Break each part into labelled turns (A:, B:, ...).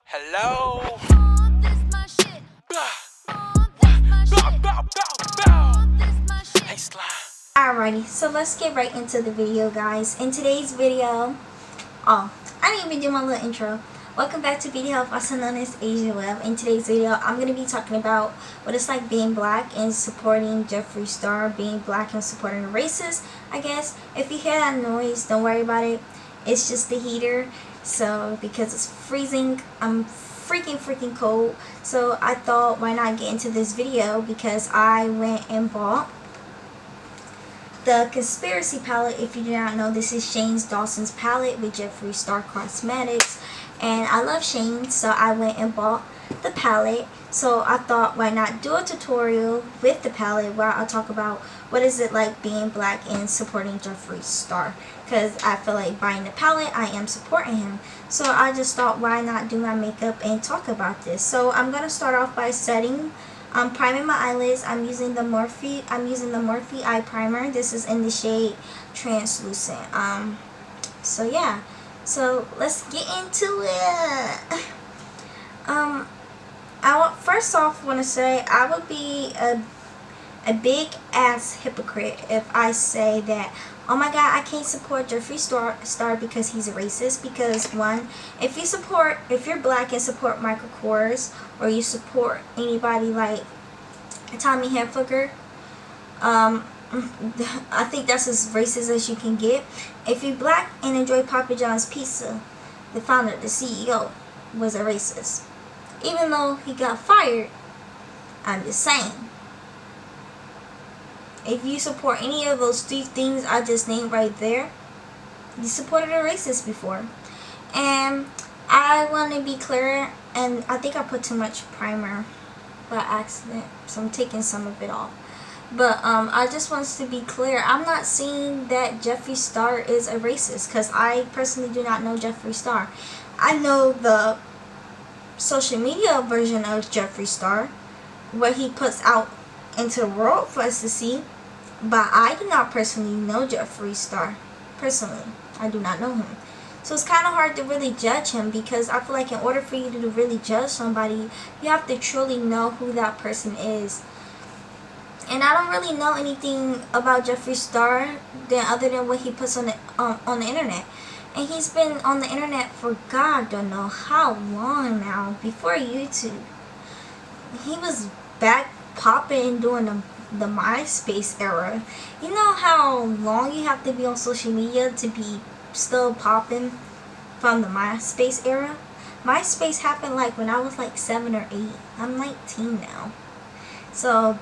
A: Hello. Hey, Slime.
B: Alrighty, so let's get right into the video, guys. In today's video, I didn't even do my little intro. Welcome back to Beauty Health, also known as Asia Web. In today's video, I'm going to be talking about what it's like being black and supporting Jeffree Star, being black and supporting the races, I guess. If you hear that noise, don't worry about it. It's just the heater. So, because it's freezing, I'm freaking cold. So, I thought, why not get into this video, because I went and bought the Conspiracy palette. If you do not know, this is Shane Dawson's palette with Jeffree Star Cosmetics, and I love Shane, so I went and bought the palette. So I thought, why not do a tutorial with the palette where I'll talk about what is it like being black and supporting Jeffree Star, because I feel like buying the palette, I am supporting him. So I just thought, why not do my makeup and talk about this. So I'm gonna start off by setting priming my eyelids. I'm using the Morphe eye primer. This is in the shade Translucent. So yeah, so let's get into it. First off want to say I would be a big ass hypocrite if I say that, oh my god, I can't support Jeffree Star because he's a racist. Because one, if you're black and support Michael Kors, or you support anybody like Tommy Hilfiger, I think that's as racist as you can get. If you're black and enjoy Papa John's pizza, the founder, the CEO, was a racist. Even though he got fired, I'm just saying. If you support any of those three things I just named right there, you supported a racist before. And I want to be clear, and I think I put too much primer by accident, so I'm taking some of it off. But I just want to be clear, I'm not saying that Jeffree Star is a racist, because I personally do not know Jeffree Star. I know the social media version of Jeffree Star, what he puts out into the world for us to see. But I do not personally know Jeffree Star. Personally, I do not know him. So it's kind of hard to really judge him, because I feel like in order for you to really judge somebody, you have to truly know who that person is. And I don't really know anything about Jeffree Star other than what he puts on the internet. And he's been on the internet for God don't know how long now. Before YouTube, he was back popping during the MySpace era. You know how long you have to be on social media to be still popping from the MySpace era? MySpace happened like when I was like 7 or 8. I'm 19 now. So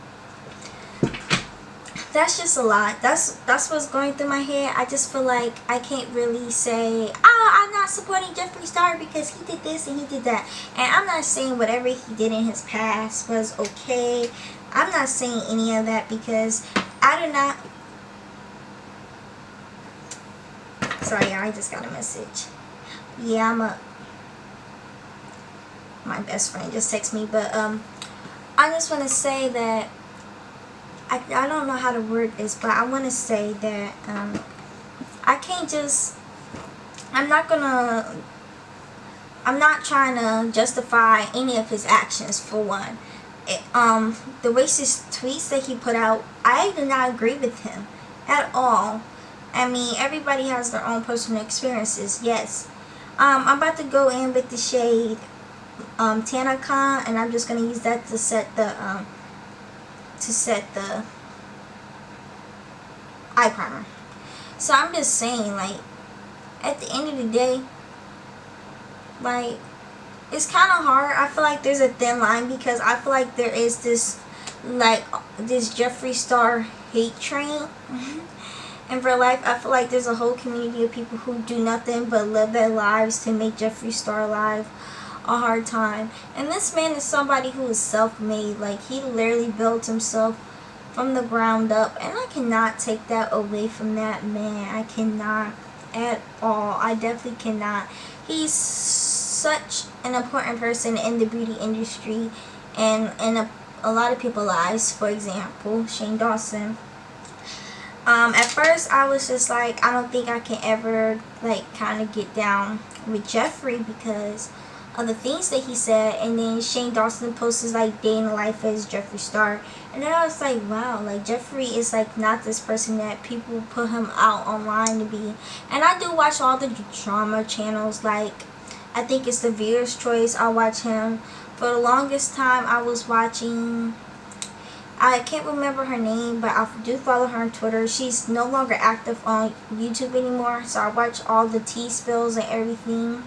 B: that's just a lot. That's what's going through my head. I just feel like I can't really say, oh, I'm not supporting Jeffree Star because he did this and he did that. And I'm not saying whatever he did in his past was okay. I'm not saying any of that, because I do not... Sorry, I just got a message. Yeah, my best friend just texted me. But I just want to say that I don't know how to word this, but I want to say that I can't just... I'm not trying to justify any of his actions, for one. The racist tweets that he put out, I do not agree with him at all. I mean, everybody has their own personal experiences, yes. I'm about to go in with the shade Tanacon, and I'm just going to use that to set the eye primer. So I'm just saying, like, at the end of the day, like, it's kind of hard. I feel like there's a thin line, because I feel like there is this Jeffree Star hate train. In real life, I feel like there's a whole community of people who do nothing but live their lives to make Jeffree Star life a hard time. And this man is somebody who is self-made. Like, he literally built himself from the ground up, and I cannot take that away from that man. I cannot at all. I definitely cannot. He's such an important person in the beauty industry and in a lot of people's lives. For example, Shane Dawson. At first I was just like, I don't think I can ever like kind of get down with Jeffree, because of the things that he said. And then Shane Dawson posts like day in the life as Jeffree Star, and then I was like, wow, like Jeffree is like not this person that people put him out online to be. And I do watch all the drama channels, like I think it's the viewer's choice. I watch him. For the longest time I was watching, I can't remember her name, but I do follow her on Twitter. She's no longer active on YouTube anymore, so I watch all the tea spills and everything.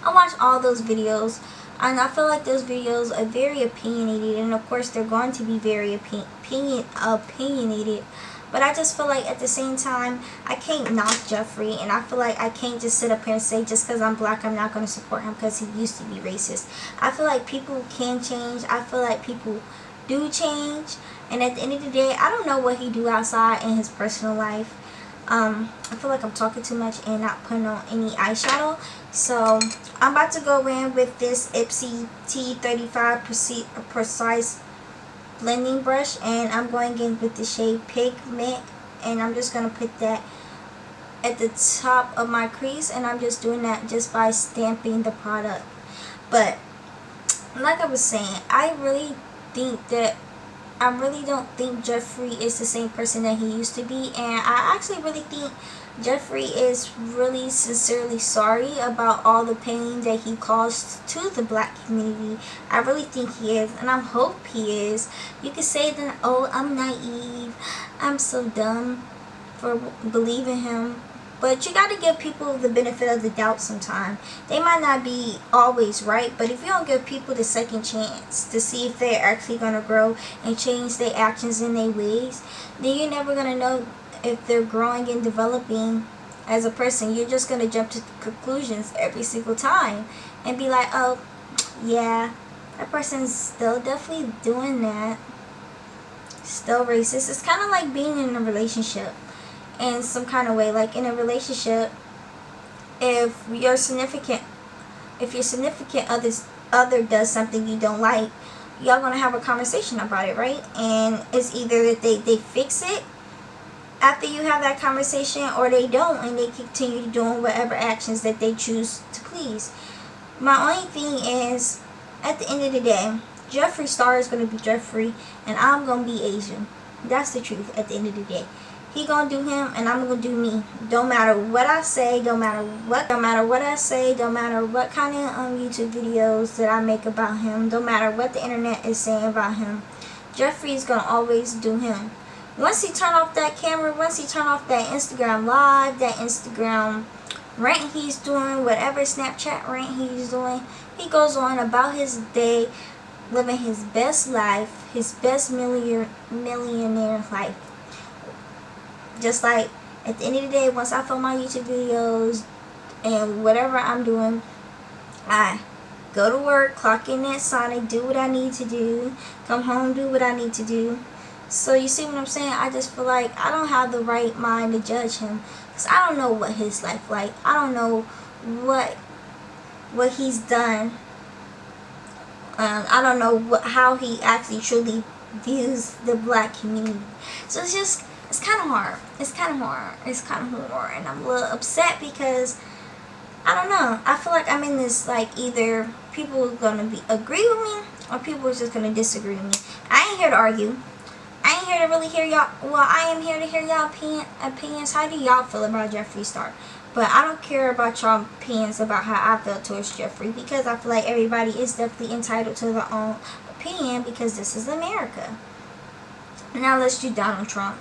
B: I watch all those videos, and I feel like those videos are very opinionated, and of course they're going to be very opinionated. But I just feel like at the same time, I can't knock Jeffree, and I feel like I can't just sit up here and say just because I'm black I'm not going to support him because he used to be racist. I feel like people can change. I feel like people do change, and at the end of the day, I don't know what he do outside in his personal life. I feel like I'm talking too much and not putting on any eyeshadow, so I'm about to go in with this Ipsy T35 Precise blending brush, and I'm going in with the shade Pigment, and I'm just going to put that at the top of my crease, and I'm just doing that just by stamping the product. But like I was saying, I really don't think Jeffree is the same person that he used to be, and I actually really think Jeffree is really sincerely sorry about all the pain that he caused to the black community. I really think he is, and I hope he is. You could say that, oh, I'm naive, I'm so dumb for believing him, but you gotta give people the benefit of the doubt sometimes. They might not be always right, but if you don't give people the second chance to see if they're actually gonna grow and change their actions and their ways, then you're never gonna know if they're growing and developing as a person. You're just gonna jump to conclusions every single time and be like, oh yeah, that person's still definitely doing that, still racist. It's kind of like being in a relationship in some kind of way. Like in a relationship, if your significant other does something you don't like, y'all gonna have a conversation about it, right? And it's either that they fix it after you have that conversation, or they don't, and they continue doing whatever actions that they choose to please. My only thing is, at the end of the day, Jeffree Star is going to be Jeffree, and I'm going to be Asian. That's the truth at the end of the day. He going to do him, and I'm going to do me. Don't matter what I say, don't matter what I say, don't matter what kind of YouTube videos that I make about him, don't matter what the internet is saying about him. Jeffree is going to always do him. Once he turn off that camera, once he turn off that Instagram live, that Instagram rant he's doing, whatever Snapchat rant he's doing, he goes on about his day, living his best life, his best millionaire life. Just like at the end of the day, once I film my YouTube videos and whatever I'm doing, I go to work, clock in at Sonic, do what I need to do, come home, do what I need to do. So you see what I'm saying? I just feel like I don't have the right mind to judge him, because I don't know what his life like. I don't know what he's done. I don't know how he actually truly views the black community. So it's kind of hard. It's kind of hard, and I'm a little upset because I don't know. I feel like I'm in this, like, either people are gonna agree with me or people are just gonna disagree with me. I ain't here to argue. I ain't here to really hear y'all. Well, I am here to hear y'all opinions. How do y'all feel about Jeffree Star? But I don't care about y'all opinions about how I feel towards Jeffree, because I feel like everybody is definitely entitled to their own opinion, because this is America. Now let's do Donald Trump.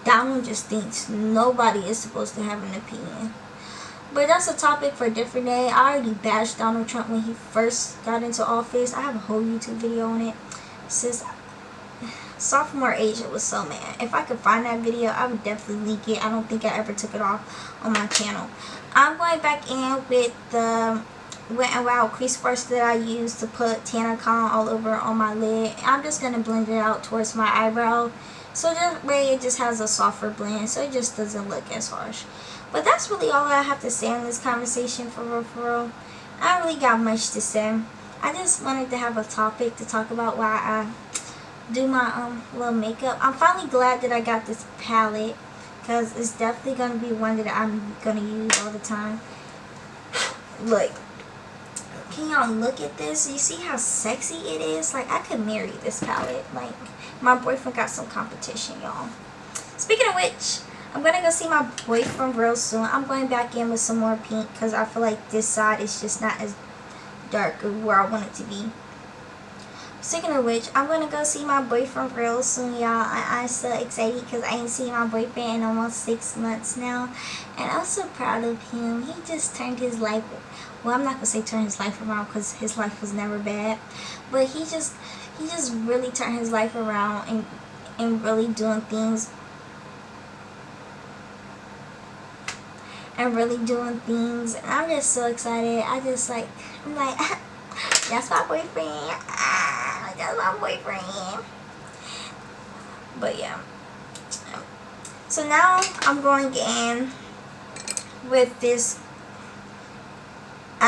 B: Donald just thinks nobody is supposed to have an opinion. But that's a topic for a different day. I already bashed Donald Trump when he first got into office. I have a whole YouTube video on it. Since sophomore age, it was so mad. If I could find that video, I would definitely link it. I don't think I ever took it off on my channel. I'm going back in with the Wet n Wild crease brush that I used to put Tanacon all over on my lid. I'm just going to blend it out towards my eyebrow, so that way it just has a softer blend, so it just doesn't look as harsh. But that's really all I have to say in this conversation, for real. I don't really got much to say. I just wanted to have a topic to talk about while I do my little makeup. I'm finally glad that I got this palette, because it's definitely going to be one that I'm going to use all the time. Look, can y'all look at this? You see how sexy it is? Like, I could marry this palette. Like, my boyfriend got some competition, y'all. Speaking of which, I'm going to go see my boyfriend real soon. I'm going back in with some more pink because I feel like this side is just not as dark as where I want it to be. Speaking of which, I'm going to go see my boyfriend real soon, y'all. I'm so excited because I ain't seen my boyfriend in almost 6 months now. And I'm so proud of him. He just turned his life, well, I'm not going to say turn his life around because his life was never bad. But he just really turned his life around and really doing things. And I'm just so excited. I'm like, that's my boyfriend. That's my boyfriend. But yeah. So now I'm going in with this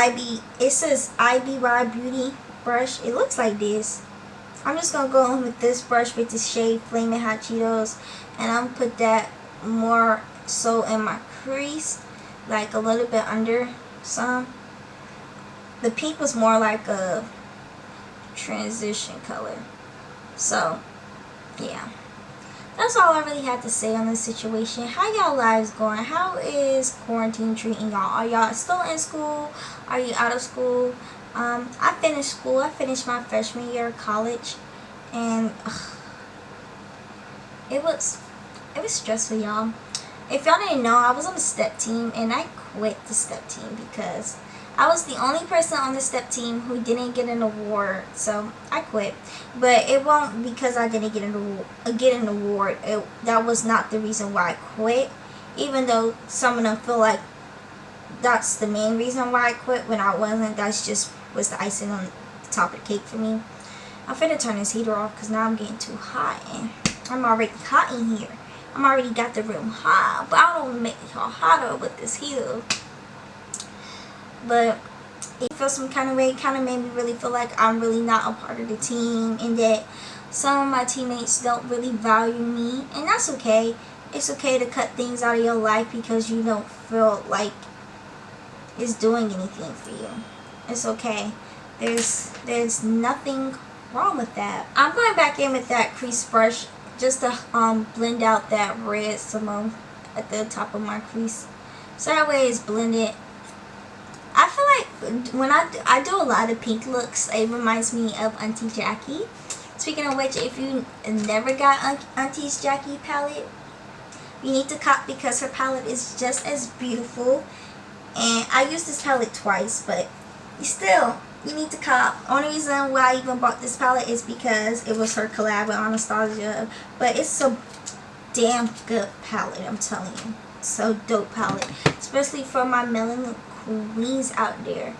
B: it says IBY Beauty brush. It looks like this. I'm just going to go in with this brush with this shade Flaming Hot Cheetos. And I'm going to put that more so in my crease. Like a little bit under some. The pink was more like a transition color. So, yeah. That's all I really have to say on this situation. How y'all lives going? How is quarantine treating y'all? Are y'all still in school? Are you out of school? I finished school. I finished my freshman year of college. And it was stressful, y'all. If y'all didn't know, I was on the step team and I quit the step team because I was the only person on the step team who didn't get an award, so I quit. But it won't because I didn't get an award. That was not the reason why I quit, even though some of them feel like that's the main reason why I quit when I wasn't. That's just was the icing on the top of the cake for me. I'm finna turn this heater off because now I'm getting too hot and I'm already hot in here. I'm already got the room hot, but I don't make y'all hotter with this heater. But it feels some kind of way. It kind of made me really feel like I'm really not a part of the team and that some of my teammates don't really value me. And that's okay. It's okay to cut things out of your life because you don't feel like it's doing anything for you. It's okay. There's nothing wrong with that. I'm going back in with that crease brush just to blend out that red some at the top of my crease, so that way it's blended. I feel like when I do a lot of pink looks, it reminds me of Auntie Jackie. Speaking of which, if you never got Auntie Jackie palette, you need to cop because her palette is just as beautiful. And I used this palette twice, but still, you need to cop. Only reason why I even bought this palette is because it was her collab with Anastasia. But it's a damn good palette, I'm telling you. So dope palette. Especially for my melanin queens out there.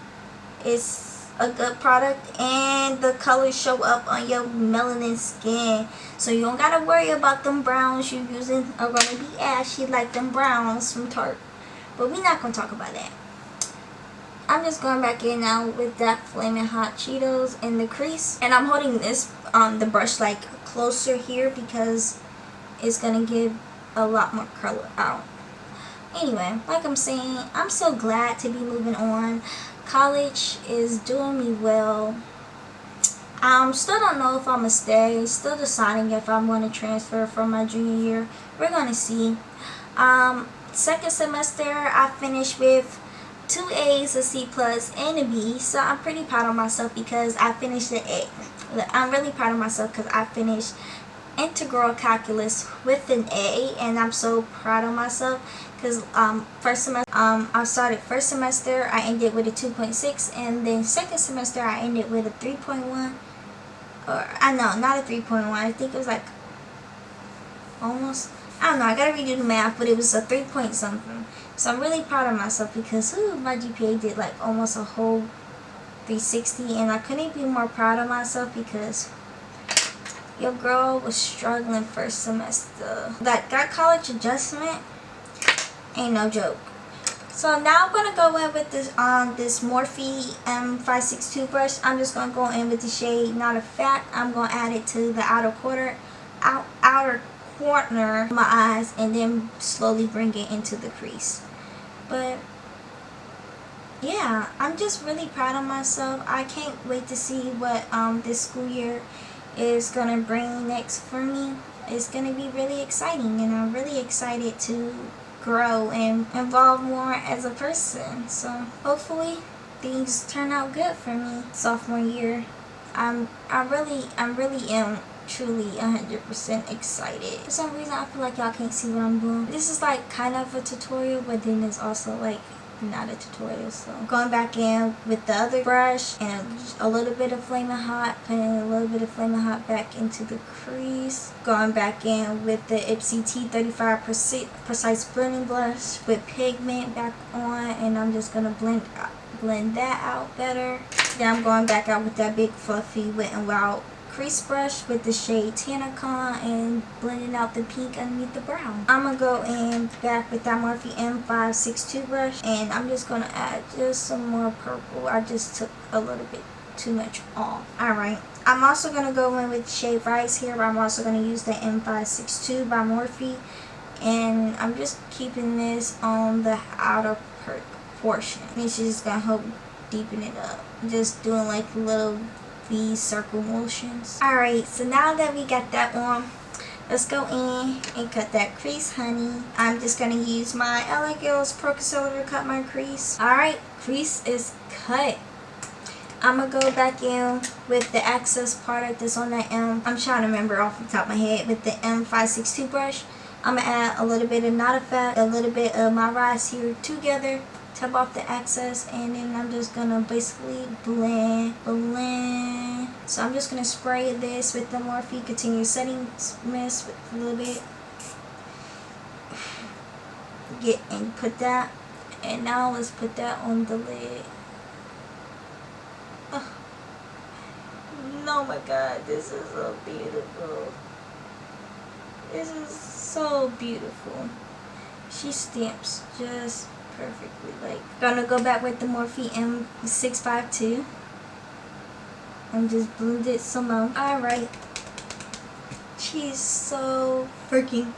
B: It's a good product and the colors show up on your melanin skin. So you don't gotta worry about them browns you're using are gonna be ashy like them browns from Tarte. But we're not gonna talk about that. I'm just going back in now with that Flaming Hot Cheetos in the crease. And I'm holding this, the brush like closer here because it's going to give a lot more color out. Anyway, like I'm saying, I'm so glad to be moving on. College is doing me well. Still don't know if I'm going to stay. Still deciding if I'm going to transfer from my junior year. We're going to see. Second semester, I finished with 2 A's, a C+, and a B. So I'm pretty proud of myself because I finished the A. I'm really proud of myself because I finished integral calculus with an A, and I'm so proud of myself because first semester I started first semester I ended with a 2.6, and then second semester I ended with a 3.1, or I know not a 3.1. I think it was like almost, I don't know, I gotta redo the math, but it was a 3 point something. So I'm really proud of myself because my GPA did like almost a whole 360, and I couldn't be more proud of myself because your girl was struggling first semester. Like that college adjustment ain't no joke. So now I'm gonna go in with this this Morphe M562 brush. I'm just gonna go in with the shade Not a Fact. I'm gonna add it to the outer corner of my eyes, and then slowly bring it into the crease. But yeah, I'm just really proud of myself. I can't wait to see what this school year is gonna bring next for me. It's gonna be really exciting, and I'm really excited to grow and evolve more as a person. So hopefully things turn out good for me sophomore year. I really am truly 100% excited. For some reason I feel like y'all can't see what I'm doing. This is like kind of a tutorial, but then it's also like not a tutorial. So going back in with the other brush and a little bit of Flamin' Hot, putting a little bit of Flamin' Hot back into the crease, going back in with the Ipsy T35 Precise Blending Blush with pigment back on, and I'm just gonna blend that out better. Then I'm going back out with that big fluffy Wet n Wild crease brush with the shade Tanacon and blending out the pink underneath the brown. I'm gonna go in back with that Morphe M562 brush, and I'm just gonna add just some more purple. I just took a little bit too much off. Alright, I'm also gonna go in with shade Rise here, but I'm also gonna use the M562 by Morphe, and I'm just keeping this on the outer portion. It's just gonna help deepen it up. Just doing like little V circle motions. Alright, so now that we got that on, let's go in and cut that crease, honey. I'm just gonna use my LA Girls Pro Concealer to cut my crease. Alright, crease is cut. I'm gonna go back in with the excess product that's on that I'm trying to remember off the top of my head, with the M562 brush. I'm gonna add a little bit of Not Effect, a little bit of my Rise here together, tap off the excess, and then I'm just gonna basically blend. So I'm just gonna spray this with the Morphe Continuous Setting Mist with a little bit. Get and put that, and now let's put that on the lid. Oh my god, this is so beautiful. This is so beautiful. She stamps just perfectly. Like, gonna go back with the Morphe M652 and just blend it some more. Alright, she's so freaking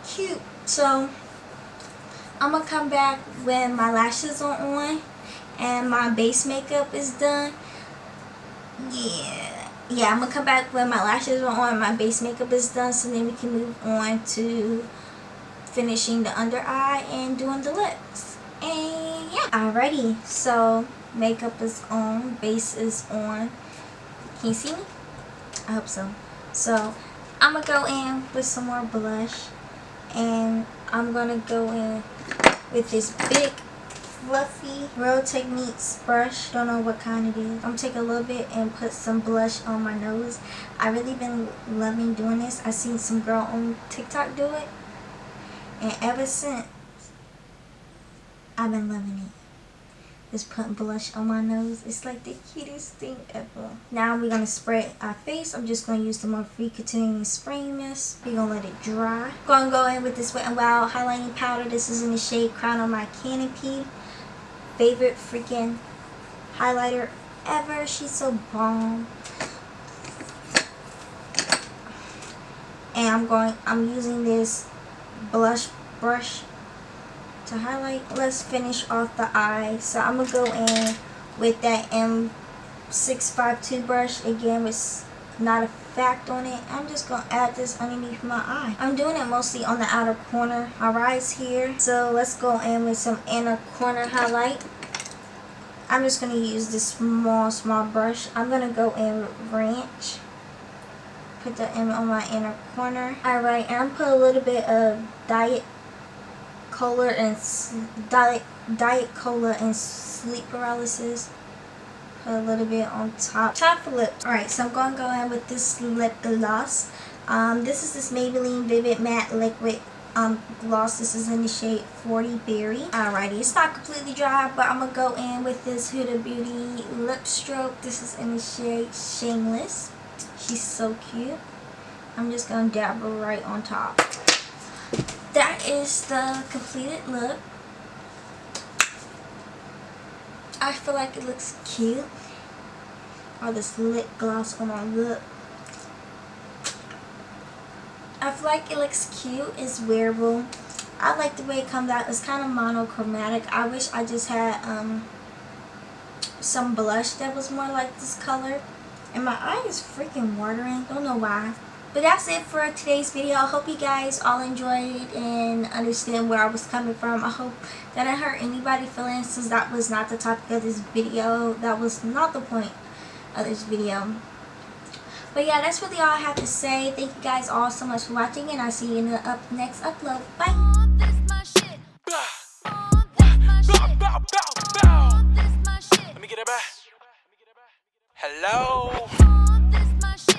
B: cute. So I'm gonna come back when my lashes are on and my base makeup is done. Yeah, I'm gonna come back when my lashes are on and my base makeup is done, so then we can move on to finishing the under eye and doing the lips. And yeah, alrighty, so makeup is on, base is on. Can you see me? I hope so. So I'm gonna go in with some more blush, and I'm gonna go in with this big fluffy Real Techniques brush. Don't know what kind it is. I'm gonna take a little bit and put some blush on my nose. I really been loving doing this. I seen some girl on TikTok do it, and ever since I've been loving it. Just putting blush on my nose. It's like the cutest thing ever. Now we're gonna spray our face. I'm just gonna use the Morphe Continuous Spraying Mist. We're gonna let it dry. Gonna go in with this Wet n Wild highlighting powder. This is in the shade Crown on My Canopy. Favorite freaking highlighter ever. She's so bomb. And I'm using this blush brush to highlight. Let's finish off the eye. So I'm gonna go in with that M652 brush again with Not Effect on it. I'm just gonna add this underneath my eye. I'm doing it mostly on the outer corner. My rise here. So let's go in with some inner corner highlight. I'm just gonna use this small brush. I'm gonna go in with Ranch. Put that in on my inner corner. Alright, and I'm put a little bit of Diet Cola and Sleep Paralysis. Put a little bit on top for lips. Alright, so I'm going to go in with this lip gloss. This is this Maybelline Vivid Matte Liquid gloss. This is in the shade 40 Berry. Alrighty, it's not completely dry, but I'm going to go in with this Huda Beauty lip stroke. This is in the shade Shameless. She's so cute. I'm just going to dab her right on top. That is the completed look. I feel like it looks cute. All this lip gloss on my lip. I feel like it looks cute. It's wearable. I like the way it comes out. It's kind of monochromatic. I wish I just had some blush that was more like this color. And my eye is freaking watering. Don't know why. But that's it for today's video. I hope you guys all enjoyed and understand where I was coming from. I hope that I hurt anybody's feelings, since that was not the topic of this video. That was not the point of this video. But yeah, that's really all I have to say. Thank you guys all so much for watching, and I'll see you in the next upload. Bye.
A: Let me get it back. Hello.